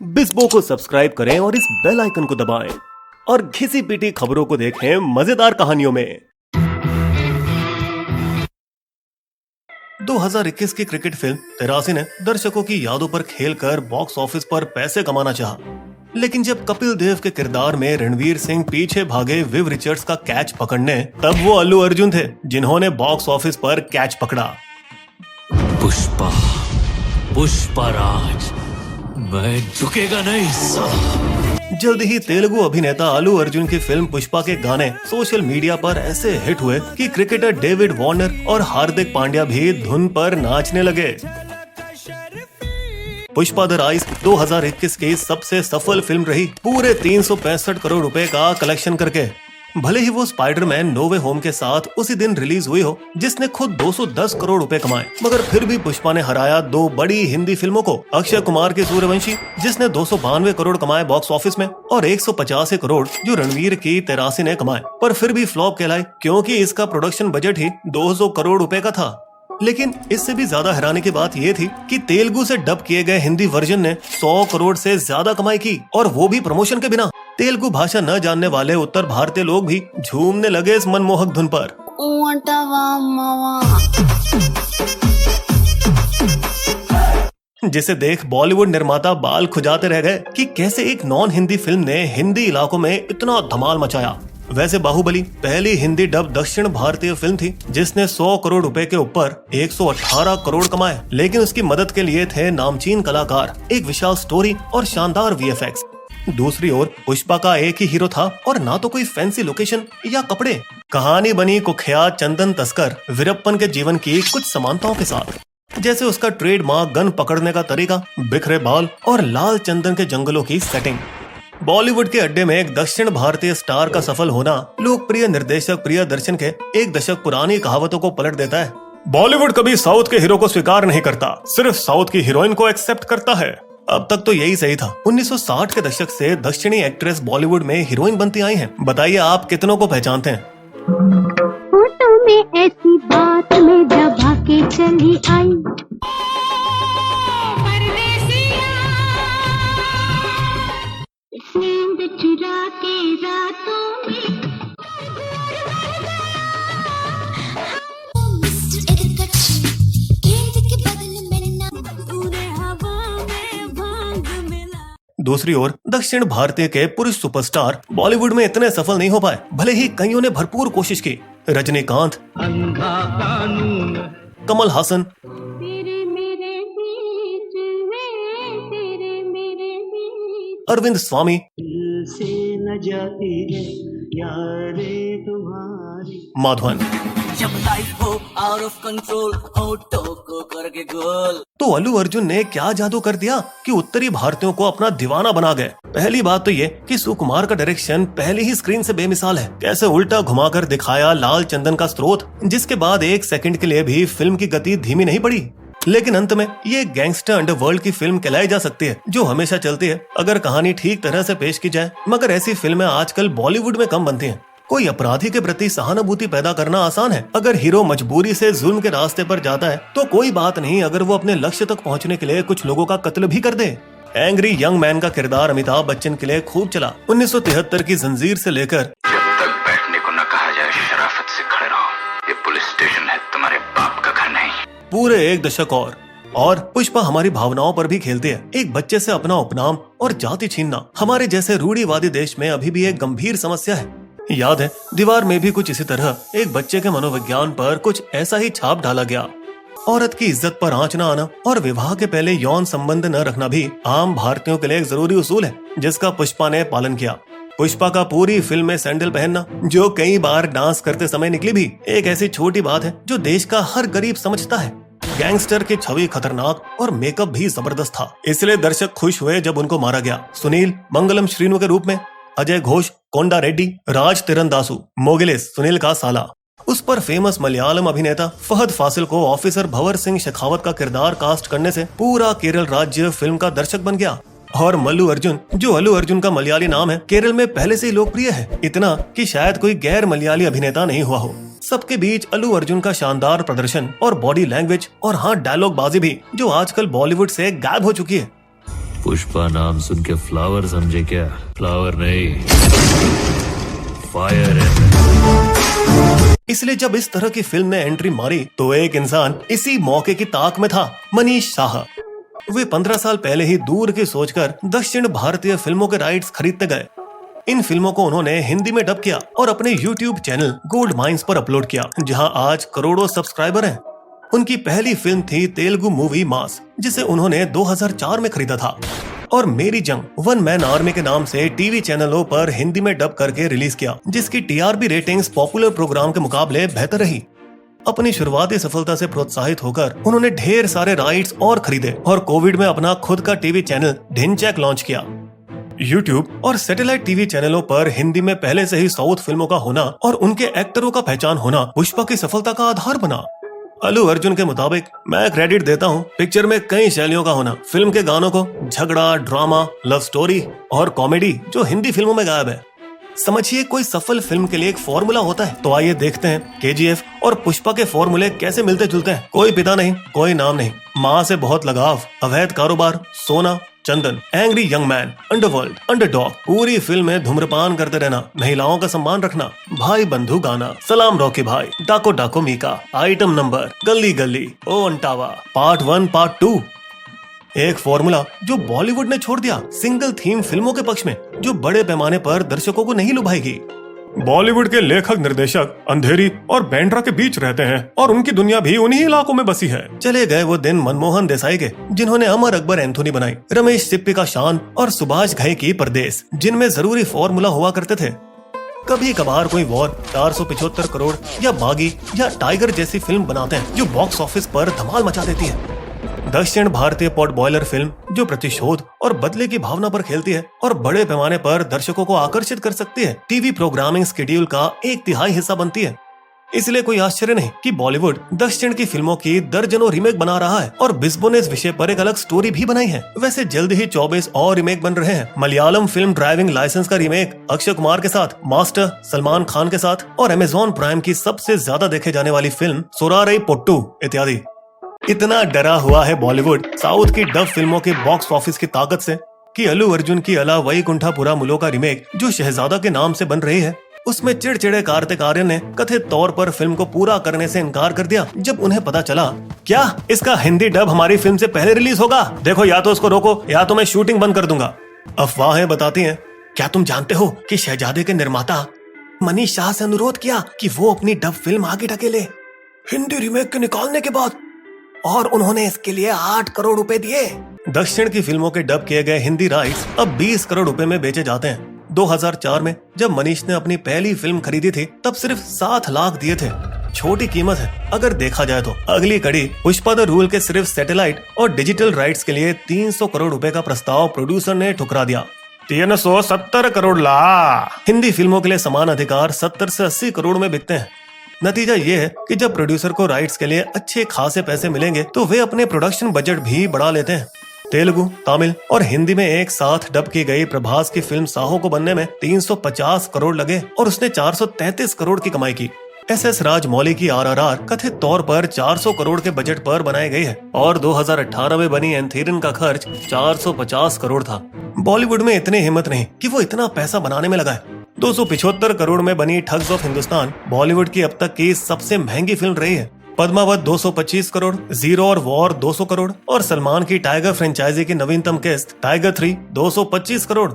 बिस्बो को सब्सक्राइब करें और इस बेल आइकन को दबाएं और घिसी पिटी खबरों को देखें मजेदार कहानियों में। 2021 की क्रिकेट फिल्म 83 ने दर्शकों की यादों पर खेलकर बॉक्स ऑफिस पर पैसे कमाना चाहा, लेकिन जब कपिल देव के किरदार में रणवीर सिंह पीछे भागे विव रिचर्ड्स का कैच पकड़ने, तब वो अल्लू अर्जुन थे जिन्होंने बॉक्स ऑफिस पर कैच पकड़ा। पुष्पा राज, मैं झुकेगा नहीं साला। जल्द ही तेलुगु अभिनेता अल्लू अर्जुन की फिल्म पुष्पा के गाने सोशल मीडिया पर ऐसे हिट हुए कि क्रिकेटर डेविड वार्नर और हार्दिक पांड्या भी धुन पर नाचने लगे। पुष्पा द राइज 2021 की सबसे सफल फिल्म रही, पूरे 365 करोड़ रुपए का कलेक्शन करके। भले ही वो स्पाइडरमैन नो वे होम के साथ उसी दिन रिलीज हुई हो, जिसने खुद 210 करोड़ रुपए कमाए, मगर फिर भी पुष्पा ने हराया दो बड़ी हिंदी फिल्मों को, अक्षय कुमार की सूर्यवंशी जिसने 292 करोड़ कमाए बॉक्स ऑफिस में और 185 करोड़ जो रणवीर की 83 ने कमाए, पर फिर भी फ्लॉप कहलाई क्योंकि इसका प्रोडक्शन बजट ही 200 करोड़ रुपए का था। लेकिन इससे भी ज्यादा हैरानी की बात यह थी कि तेलुगु से डब किए गए हिंदी वर्जन ने 100 करोड़ से ज्यादा कमाई की, और वो भी प्रमोशन के बिना। तेलुगु भाषा न जानने वाले उत्तर भारतीय लोग भी झूमने लगे इस मनमोहक धुन पर। जिसे देख बॉलीवुड निर्माता बाल खुजाते रह गए कि कैसे एक नॉन हिंदी फिल्म ने हिंदी इलाकों में इतना धमाल मचाया। वैसे बाहुबली पहली हिंदी डब दक्षिण भारतीय फिल्म थी जिसने 100 करोड़ रुपए के ऊपर 118 करोड़ कमाए, लेकिन उसकी मदद के लिए थे नामचीन कलाकार, एक विशाल स्टोरी और शानदार वीएफएक्स। दूसरी ओर पुष्पा का एक ही हीरो था और ना तो कोई फैंसी लोकेशन या कपड़े। कहानी बनी कुख्यात चंदन तस्कर वीरप्पन के जीवन की कुछ समानताओं के साथ, जैसे उसका ट्रेडमार्क गन पकड़ने का तरीका, बिखरे बाल और लाल चंदन के जंगलों की सेटिंग। बॉलीवुड के अड्डे में एक दक्षिण भारतीय स्टार का सफल होना लोकप्रिय निर्देशक प्रियदर्शन के एक दशक पुरानी कहावतों को पलट देता है। बॉलीवुड कभी साउथ के हीरो को स्वीकार नहीं करता, सिर्फ साउथ की हीरोइन को एक्सेप्ट करता है। अब तक तो यही सही था। 1960 के दशक से दक्षिणी एक्ट्रेस बॉलीवुड में हीरोइन बनती आई हैं। बताइए आप कितनों को पहचानते हैं? फोटो में ऐसी बात में दबा के चली आई, नींद चुरा के रातों में। दूसरी ओर दक्षिण भारतीय के पुरुष सुपरस्टार बॉलीवुड में इतने सफल नहीं हो पाए, भले ही कईयों ने भरपूर कोशिश की। रजनीकांत, कमल हासन, अरविंद स्वामी, माधवन। जब लाइफ हो आउट ऑफ कंट्रोल, होठों को करके गोल। तो अल्लू अर्जुन ने क्या जादू कर दिया कि उत्तरी भारतीयों को अपना दीवाना बना गए। पहली बात तो ये कि सुकुमार का डायरेक्शन पहले ही स्क्रीन से बेमिसाल है। कैसे उल्टा घुमाकर दिखाया लाल चंदन का स्रोत, जिसके बाद एक सेकंड के लिए भी फिल्म की गति धीमी नहीं पड़ी। लेकिन अंत में ये गैंगस्टर अंडरवर्ल्ड की फिल्म कहलाई जा सकती है, जो हमेशा चलती है अगर कहानी ठीक तरह से पेश की जाए। मगर ऐसी फिल्में आजकल बॉलीवुड में कम बनती हैं। कोई अपराधी के प्रति सहानुभूति पैदा करना आसान है। अगर हीरो मजबूरी से जुल्म के रास्ते पर जाता है तो कोई बात नहीं अगर वो अपने लक्ष्य तक पहुंचने के लिए कुछ लोगों का कत्ल भी कर दे। एंग्री यंग मैन का किरदार अमिताभ बच्चन के लिए खूब चला। 1973 की जंजीर से लेकर जब तक बैठने को न कहा जाए शराफत से खड़े रहो। ये पुलिस स्टेशन है, तुम्हारे बाप का घर नहीं। पूरे एक दशक और पुष्पा हमारी भावनाओं पर भी खेलती है। एक बच्चे से अपना उपनाम और जाति छीनना हमारे जैसे रूढ़िवादी देश में अभी भी एक गंभीर समस्या है। याद है दीवार में भी कुछ इसी तरह एक बच्चे के मनोविज्ञान पर कुछ ऐसा ही छाप डाला गया। औरत की इज्जत पर आंच न आना और विवाह के पहले यौन संबंध न रखना भी आम भारतीयों के लिए एक जरूरी उसूल है, जिसका पुष्पा ने पालन किया। पुष्पा का पूरी फिल्म में सैंडल पहनना, जो कई बार डांस करते समय निकली, भी एक ऐसी छोटी बात है जो देश का हर गरीब समझता है। गैंगस्टर की छवि खतरनाक और मेकअप भी जबरदस्त था, इसलिए दर्शक खुश हुए जब उनको मारा गया। सुनील मंगलम श्रीनु के रूप में, अजय घोष, कोंडा रेड्डी, राज तिरंदासु, मोगिलिस सुनील का साला। उस पर फेमस मलयालम अभिनेता फहद फासिल को ऑफिसर भंवर सिंह शेखावत का किरदार कास्ट करने से पूरा केरल राज्य फिल्म का दर्शक बन गया। और मल्लू अर्जुन, जो अल्लू अर्जुन का मलयाली नाम है, केरल में पहले से ही लोकप्रिय है, इतना कि शायद कोई गैर मलयाली अभिनेता नहीं हुआ हो। सबके बीच अल्लू अर्जुन का शानदार प्रदर्शन और बॉडी लैंग्वेज और हाँ डायलॉग बाजी भी, जो आजकल बॉलीवुड से गायब हो चुकी है। पुष्पा नाम सुन के फ्लावर समझे क्या? फ्लावर नहीं, फायर है। इसलिए जब इस तरह की फिल्म ने एंट्री मारी तो एक इंसान इसी मौके की ताक में था, मनीष शाह। वे 15 साल पहले ही दूर की सोचकर दक्षिण भारतीय फिल्मों के राइट्स खरीदते गए। इन फिल्मों को उन्होंने हिंदी में डब किया और अपने YouTube चैनल गोल्ड माइंस पर अपलोड किया, जहां आज करोड़ों सब्सक्राइबर हैं। उनकी पहली फिल्म थी तेलुगु मूवी मास, जिसे उन्होंने 2004 में खरीदा था, और मेरी जंग वन मैन आर्मी के नाम से टीवी चैनलों पर हिंदी में डब करके रिलीज किया, जिसकी TRP रेटिंग्स पॉपुलर प्रोग्राम के मुकाबले बेहतर रही। अपनी शुरुआती सफलता से प्रोत्साहित होकर उन्होंने ढेर सारे राइट्स और खरीदे और कोविड में अपना खुद का टीवी चैनल ढिंचैक लॉन्च किया। YouTube और सैटेलाइट टीवी चैनलों पर हिंदी में पहले से ही साउथ फिल्मों का होना और उनके एक्टरों का पहचान होना पुष्पा की सफलता का आधार बना। अल्लू अर्जुन के मुताबिक, मैं क्रेडिट देता हूँ पिक्चर में कई शैलियों का होना, फिल्म के गानों को, झगड़ा, ड्रामा, लव स्टोरी और कॉमेडी जो हिंदी फिल्मों में गायब है। समझिए कोई सफल फिल्म के लिए एक फॉर्मूला होता है, तो आइए देखते हैं KGF और पुष्पा के फॉर्मूले कैसे मिलते जुलते हैं। कोई पिता नहीं, कोई नाम नहीं, माँ से बहुत लगाव, अवैध कारोबार, सोना, चंदन, angry young man, underworld, underdog, पूरी फिल्म में धूम्रपान करते रहना, महिलाओं का सम्मान रखना, भाई बंधु गाना, सलाम रॉकी भाई, डाको डाको मीका, आइटम नंबर, गली गली, ओ अंटावा, पार्ट 1 पार्ट 2। एक फॉर्मूला जो बॉलीवुड ने छोड़ दिया सिंगल थीम फिल्मों के पक्ष में, जो बड़े पैमाने पर दर्शकों को नहीं लुभाएगी। बॉलीवुड के लेखक निर्देशक अंधेरी और बैंड्रा के बीच रहते हैं और उनकी दुनिया भी उन्हीं इलाकों में बसी है। चले गए वो दिन मनमोहन देसाई के, जिन्होंने अमर अकबर एंथोनी बनाई, रमेश सिप्पी का शान और सुभाष घई की परदेस, जिनमें जरूरी फॉर्मूला हुआ करते थे। कभी कभार कोई वॉर 475 करोड़ या बागी या टाइगर जैसी फिल्म बनाते हैं जो बॉक्स ऑफिस पर धमाल मचा देती है। दक्षिण भारतीय पॉट बॉयलर फिल्म जो प्रतिशोध और बदले की भावना पर खेलती है और बड़े पैमाने पर दर्शकों को आकर्षित कर सकती है, टीवी प्रोग्रामिंग शेड्यूल का 1/3 हिस्सा बनती है। इसलिए कोई आश्चर्य नहीं कि बॉलीवुड दक्षिण की फिल्मों की दर्जनों रीमेक बना रहा है और बिस्बो ने इस विषय पर एक अलग स्टोरी भी बनाई है। वैसे जल्द ही 24 और रीमेक बन रहे हैं। मलयालम फिल्म ड्राइविंग लाइसेंस का रीमेक अक्षय कुमार के साथ, मास्टर सलमान खान के साथ, और अमेजॉन प्राइम की सबसे ज्यादा देखे जाने वाली फिल्म सोरारई पोट्टू इत्यादि। इतना डरा हुआ है बॉलीवुड साउथ की डब फिल्मों के बॉक्स ऑफिस की ताकत से कि अल्लू अर्जुन की अला वैकुंठपुरा मुलो का रीमेक जो शहजादा के नाम से बन रही है, उसमें चिड़चिड़े कार्तिक आर्यन ने कथित तौर पर फिल्म को पूरा करने से इनकार कर दिया जब उन्हें पता चला क्या इसका हिंदी डब हमारी फिल्म से पहले रिलीज होगा। देखो, या तो उसको रोको या तो मैं शूटिंग बंद कर दूंगा। अफवाहें बताती हैं, क्या तुम जानते हो कि शहजादे के निर्माता मनीष शाह से अनुरोध किया कि वो अपनी डब फिल्म आगे ढकेले हिंदी रीमेक के निकालने के बाद, और उन्होंने इसके लिए 8 करोड़ रुपए दिए। दक्षिण की फिल्मों के डब किए गए हिंदी राइट्स अब 20 करोड़ रुपए में बेचे जाते हैं। 2004 में जब मनीष ने अपनी पहली फिल्म खरीदी थी तब सिर्फ 7 लाख दिए थे। छोटी कीमत है अगर देखा जाए तो। अगली कड़ी पुष्पा द रूल के सिर्फ सैटेलाइट और डिजिटल राइट्स के लिए 300 करोड़ रुपए का प्रस्ताव प्रोड्यूसर ने ठुकरा दिया। 370 करोड़ ला। हिंदी फिल्मों के लिए समान अधिकार 70 से 80 करोड़ में बिकते हैं। नतीजा ये है कि जब प्रोड्यूसर को राइट्स के लिए अच्छे खासे पैसे मिलेंगे तो वे अपने प्रोडक्शन बजट भी बढ़ा लेते हैं। तेलुगु, तमिल और हिंदी में एक साथ डब की गई प्रभास की फिल्म साहो को बनने में 350 करोड़ लगे और उसने 433 करोड़ की कमाई की। SS राजमौली की RRR कथित तौर पर 400 करोड़ के बजट पर बनाई गई है और 2018 में बनी एंथीरन का खर्च 450 करोड़ था। बॉलीवुड में इतनी हिम्मत नहीं कि वो इतना पैसा बनाने में लगाए। 275 करोड़ में बनी ठग्स ऑफ हिंदुस्तान बॉलीवुड की अब तक की सबसे महंगी फिल्म रही है। पद्मावत 225 करोड़, जीरो और वॉर 200 करोड़ और सलमान की टाइगर फ्रेंचाइजी की नवीनतम किस्त टाइगर 3 225 करोड़।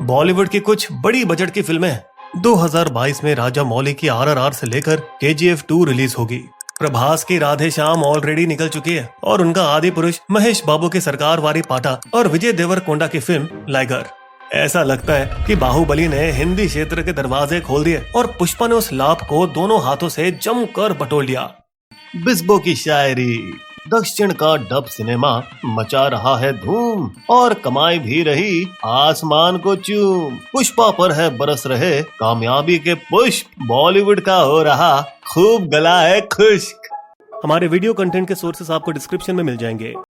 बॉलीवुड की कुछ बड़ी बजट की फिल्में हैं। 2022 में राजा मौली की RRR से लेकर KGF 2 रिलीज होगी। प्रभास की राधे श्याम ऑलरेडी निकल चुकी है और उनका आदि पुरुष महेश बाबू की सरकार वारी पाटा और विजय देवरकोंडा की फिल्म लाइगर। ऐसा लगता है कि बाहुबली ने हिंदी क्षेत्र के दरवाजे खोल दिए और पुष्पा ने उस लाभ को दोनों हाथों से जमकर बटोर लिया। बिस्बो की शायरी। दक्षिण का डब सिनेमा मचा रहा है धूम और कमाई भी रही आसमान को चूम। पुष्पा पर है बरस रहे कामयाबी के पुष्प। बॉलीवुड का हो रहा खूब गला है खुश्क। हमारे वीडियो कंटेंट के सोर्सेस आपको डिस्क्रिप्शन में मिल जाएंगे।